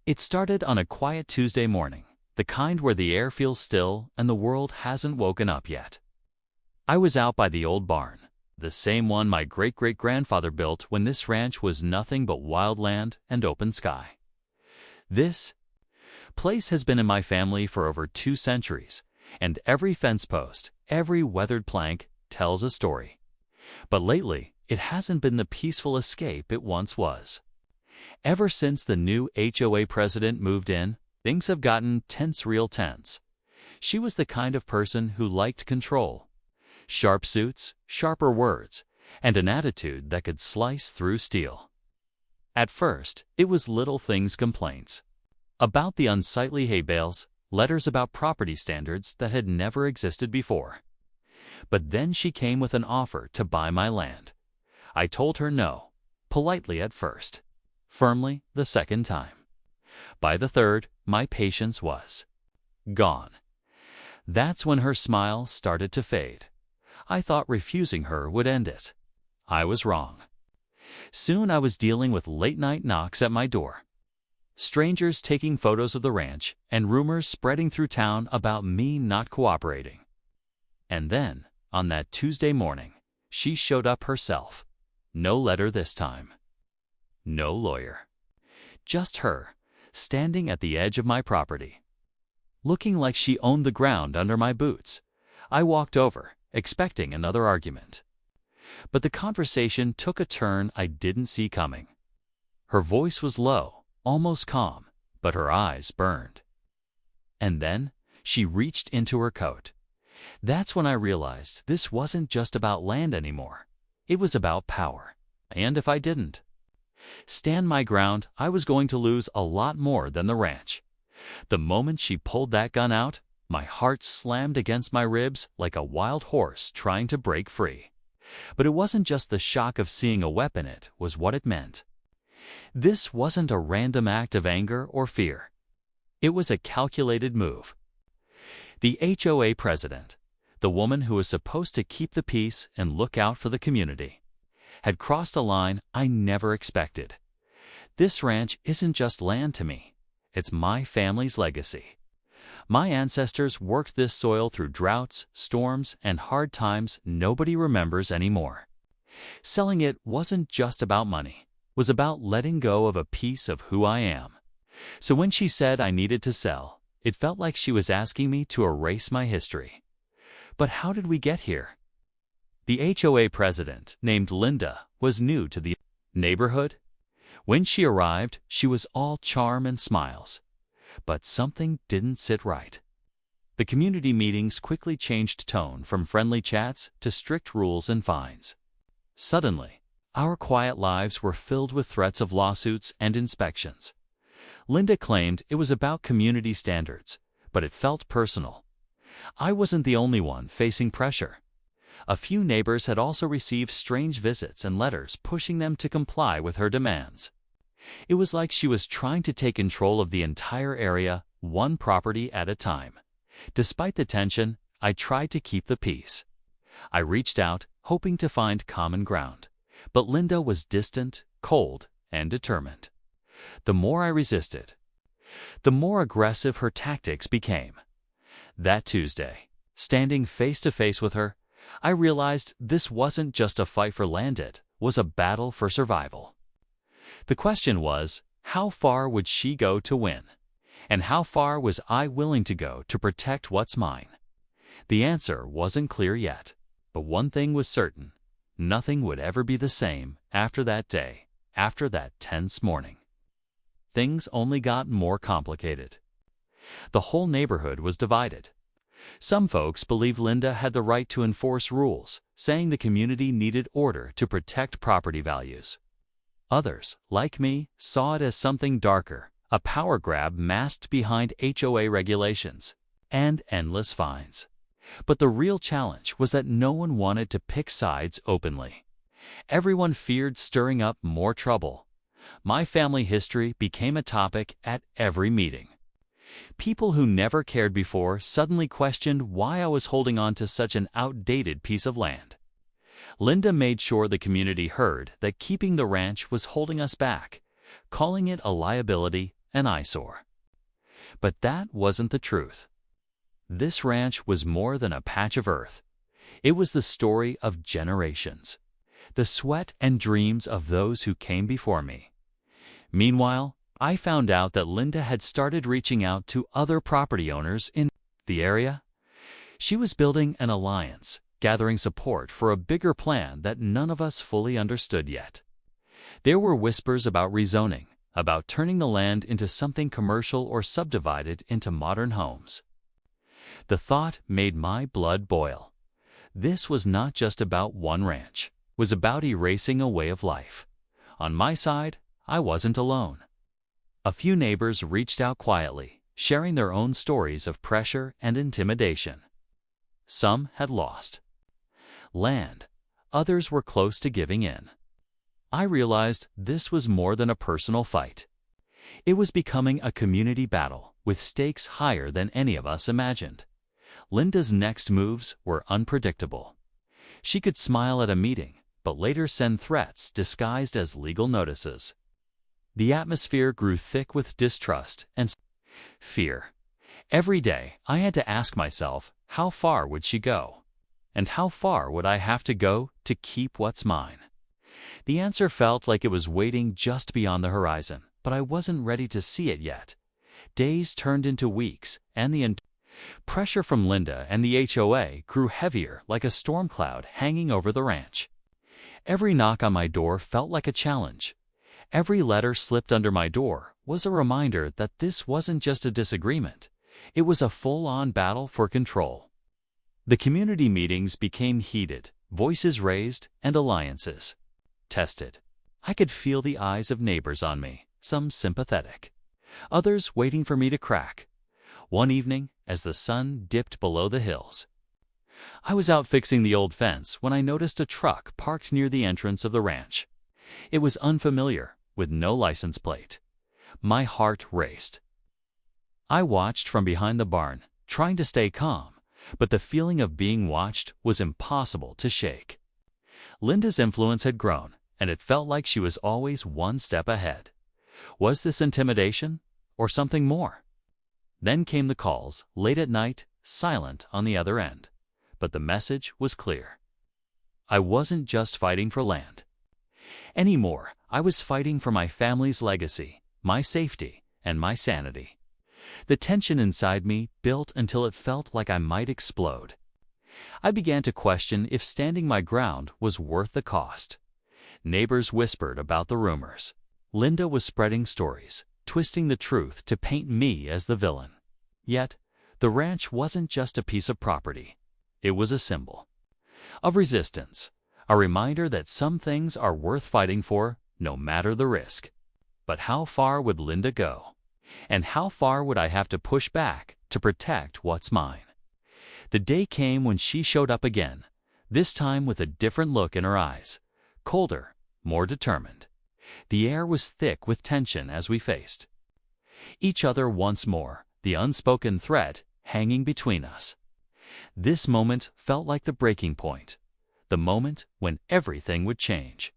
It started on a quiet Tuesday morning, the kind where the air feels still and the world hasn't woken up yet. I was out by the old barn, the same one my great-great-grandfather built when this ranch was nothing but wild land and open sky. This place has been in my family for over 2 centuries, and every fence post, every weathered plank tells a story. But lately, it hasn't been the peaceful escape it once was. Ever since the new HOA president moved in, things have gotten tense, real tense. She was the kind of person who liked control. Sharp suits, sharper words, and an attitude that could slice through steel. At first, it was little things complaints. About the unsightly hay bales, letters about property standards that had never existed before. But then she came with an offer to buy my land. I told her no, politely at first, firmly the second time. By the third, my patience was gone. That's when her smile started to fade. I thought refusing her would end it. I was wrong. Soon I was dealing with late-night knocks at my door, strangers taking photos of the ranch, and rumors spreading through town about me not cooperating. And then, on that Tuesday morning, she showed up herself. No letter this time. No lawyer. Just her, standing at the edge of my property, looking like she owned the ground under my boots. I walked over, expecting another argument. But the conversation took a turn I didn't see coming. Her voice was low, almost calm, but her eyes burned. And then she reached into her coat. That's when I realized this wasn't just about land anymore. It was about power. And if I didn't stand my ground, I was going to lose a lot more than the ranch. The moment she pulled that gun out, my heart slammed against my ribs like a wild horse trying to break free. But it wasn't just the shock of seeing a weapon, it was what it meant. This wasn't a random act of anger or fear. It was a calculated move. The HOA president, the woman who was supposed to keep the peace and look out for the community, had crossed a line I never expected. This ranch isn't just land to me. It's my family's legacy. My ancestors worked this soil through droughts, storms, and hard times nobody remembers anymore. Selling it wasn't just about money. It was about letting go of a piece of who I am. So when she said I needed to sell, it felt like she was asking me to erase my history. But how did we get here? The HOA president, named Linda, was new to the neighborhood. When she arrived, she was all charm and smiles. But something didn't sit right. The community meetings quickly changed tone from friendly chats to strict rules and fines. Suddenly, our quiet lives were filled with threats of lawsuits and inspections. Linda claimed it was about community standards, but it felt personal. I wasn't the only one facing pressure. A few neighbors had also received strange visits and letters pushing them to comply with her demands. It was like she was trying to take control of the entire area, one property at a time. Despite the tension, I tried to keep the peace. I reached out, hoping to find common ground. But Linda was distant, cold, and determined. The more I resisted, the more aggressive her tactics became. That Tuesday, standing face to face with her, I realized this wasn't just a fight for land, it was a battle for survival. The question was, how far would she go to win? And how far was I willing to go to protect what's mine? The answer wasn't clear yet, but one thing was certain. Nothing would ever be the same after that day, after that tense morning. Things only got more complicated. The whole neighborhood was divided. Some folks believed Linda had the right to enforce rules, saying the community needed order to protect property values. Others, like me, saw it as something darker, a power grab masked behind HOA regulations and endless fines. But the real challenge was that no one wanted to pick sides openly. Everyone feared stirring up more trouble. My family history became a topic at every meeting. People who never cared before suddenly questioned why I was holding on to such an outdated piece of land. Linda made sure the community heard that keeping the ranch was holding us back, calling it a liability an eyesore. But that wasn't the truth. This ranch was more than a patch of earth. It was the story of generations, the sweat and dreams of those who came before me. Meanwhile, I found out that Linda had started reaching out to other property owners in the area. She was building an alliance, gathering support for a bigger plan that none of us fully understood yet. There were whispers about rezoning, about turning the land into something commercial or subdivided into modern homes. The thought made my blood boil. This was not just about one ranch. It was about erasing a way of life. On my side, I wasn't alone. A few neighbors reached out quietly, sharing their own stories of pressure and intimidation. Some had lost land. Others were close to giving in. I realized this was more than a personal fight. It was becoming a community battle with stakes higher than any of us imagined. Linda's next moves were unpredictable. She could smile at a meeting, but later send threats disguised as legal notices. The atmosphere grew thick with distrust and fear. Every day, I had to ask myself, how far would she go? And how far would I have to go to keep what's mine? The answer felt like it was waiting just beyond the horizon, but I wasn't ready to see it yet. Days turned into weeks, and the pressure from Linda and the HOA grew heavier like a storm cloud hanging over the ranch. Every knock on my door felt like a challenge. Every letter slipped under my door was a reminder that this wasn't just a disagreement. It was a full-on battle for control. The community meetings became heated, voices raised, and alliances tested. I could feel the eyes of neighbors on me, some sympathetic, others waiting for me to crack. One evening, as the sun dipped below the hills, I was out fixing the old fence when I noticed a truck parked near the entrance of the ranch. It was unfamiliar, with no license plate. My heart raced. I watched from behind the barn, trying to stay calm, but the feeling of being watched was impossible to shake. Linda's influence had grown, and it felt like she was always one step ahead. Was this intimidation, or something more? Then came the calls, late at night, silent on the other end. But the message was clear. I wasn't just fighting for land anymore. I was fighting for my family's legacy, my safety, and my sanity. The tension inside me built until it felt like I might explode. I began to question if standing my ground was worth the cost. Neighbors whispered about the rumors. Linda was spreading stories, twisting the truth to paint me as the villain. Yet, the ranch wasn't just a piece of property. It was a symbol of resistance, a reminder that some things are worth fighting for, no matter the risk. But how far would Linda go? And how far would I have to push back to protect what's mine? The day came when she showed up again, this time with a different look in her eyes, colder, more determined. The air was thick with tension as we faced each other once more, the unspoken threat hanging between us. This moment felt like the breaking point, the moment when everything would change.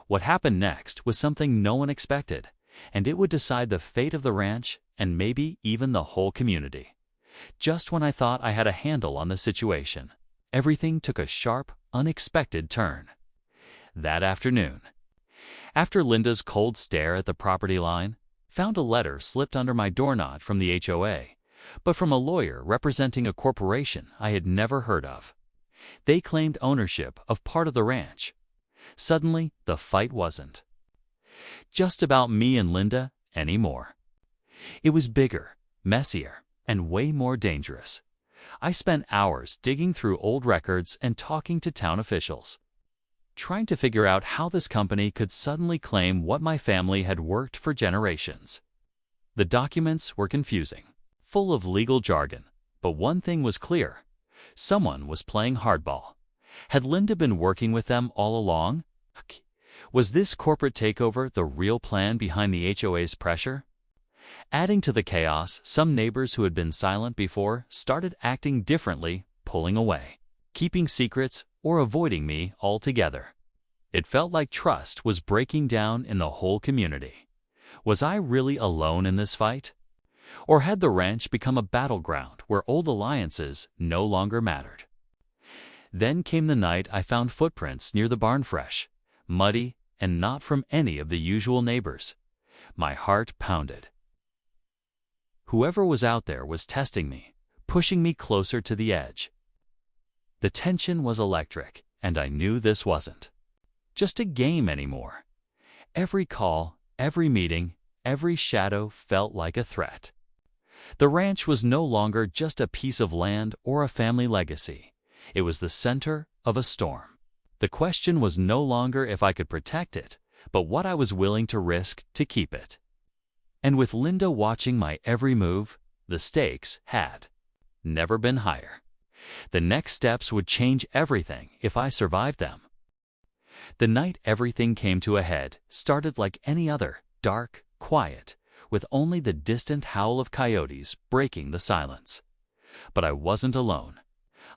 What happened next was something no one expected, and it would decide the fate of the ranch and maybe even the whole community. Just when I thought I had a handle on the situation, everything took a sharp, unexpected turn. That afternoon, after Linda's cold stare at the property line, found a letter slipped under my doorknob from the HOA, but from a lawyer representing a corporation I had never heard of. They claimed ownership of part of the ranch. Suddenly, the fight wasn't just about me and Linda anymore. It was bigger, messier, and way more dangerous. I spent hours digging through old records and talking to town officials, trying to figure out how this company could suddenly claim what my family had worked for generations. The documents were confusing, full of legal jargon, but one thing was clear. Someone was playing hardball. Had Linda been working with them all along? Was this corporate takeover the real plan behind the HOA's pressure? Adding to the chaos, some neighbors who had been silent before started acting differently, pulling away, keeping secrets, or avoiding me altogether. It felt like trust was breaking down in the whole community. Was I really alone in this fight? Or had the ranch become a battleground where old alliances no longer mattered? Then came the night I found footprints near the barn, fresh, muddy, and not from any of the usual neighbors. My heart pounded. Whoever was out there was testing me, pushing me closer to the edge. The tension was electric, and I knew this wasn't just a game anymore. Every call, every meeting, every shadow felt like a threat. The ranch was no longer just a piece of land or a family legacy. It was the center of a storm. The question was no longer if I could protect it, but what I was willing to risk to keep it. And with Linda watching my every move, the stakes had never been higher. The next steps would change everything if I survived them. The night everything came to a head started like any other, dark, quiet, with only the distant howl of coyotes breaking the silence. But I wasn't alone.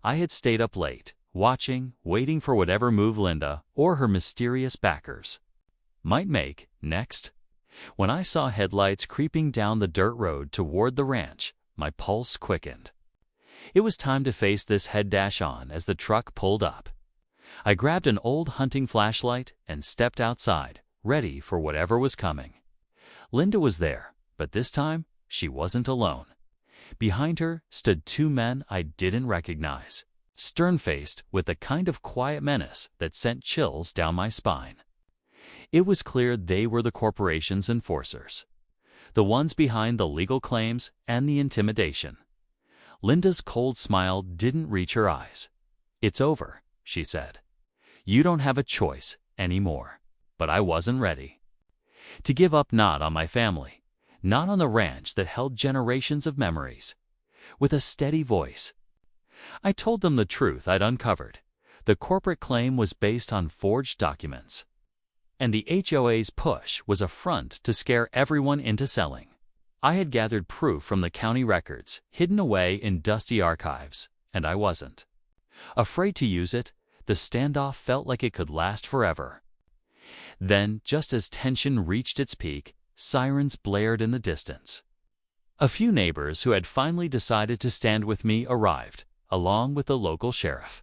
I had stayed up late, watching, waiting for whatever move Linda or her mysterious backers might make next. When I saw headlights creeping down the dirt road toward the ranch, my pulse quickened. It was time to face this head-on as the truck pulled up. I grabbed an old hunting flashlight and stepped outside, ready for whatever was coming. Linda was there, but this time she wasn't alone. Behind her stood two men I didn't recognize, stern-faced with the kind of quiet menace that sent chills down my spine. It was clear they were the corporation's enforcers, the ones behind the legal claims and the intimidation. Linda's cold smile didn't reach her eyes. "It's over," she said. "You don't have a choice anymore." But I wasn't ready to give up, not on my family, not on the ranch that held generations of memories. With a steady voice, I told them the truth I'd uncovered. The corporate claim was based on forged documents, and the HOA's push was a front to scare everyone into selling. I had gathered proof from the county records, hidden away in dusty archives, and I wasn't afraid to use it. The standoff felt like it could last forever. Then, just as tension reached its peak, sirens blared in the distance. A few neighbors who had finally decided to stand with me arrived, along with the local sheriff.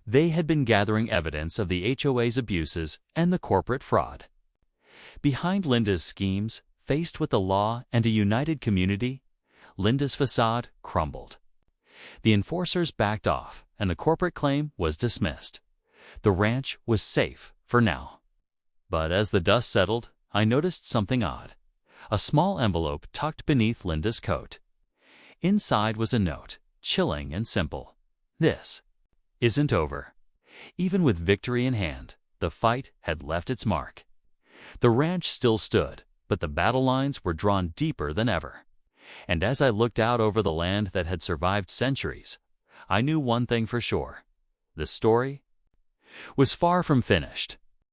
They had been gathering evidence of the HOA's abuses and the corporate fraud. Behind Linda's schemes, faced with the law and a united community, Linda's facade crumbled. The enforcers backed off, and the corporate claim was dismissed. The ranch was safe for now. But as the dust settled, I noticed something odd. A small envelope tucked beneath Linda's coat. Inside was a note, chilling and simple. "This isn't over." Even with victory in hand, the fight had left its mark. The ranch still stood, but the battle lines were drawn deeper than ever. And as I looked out over the land that had survived centuries, I knew one thing for sure. The story was far from finished.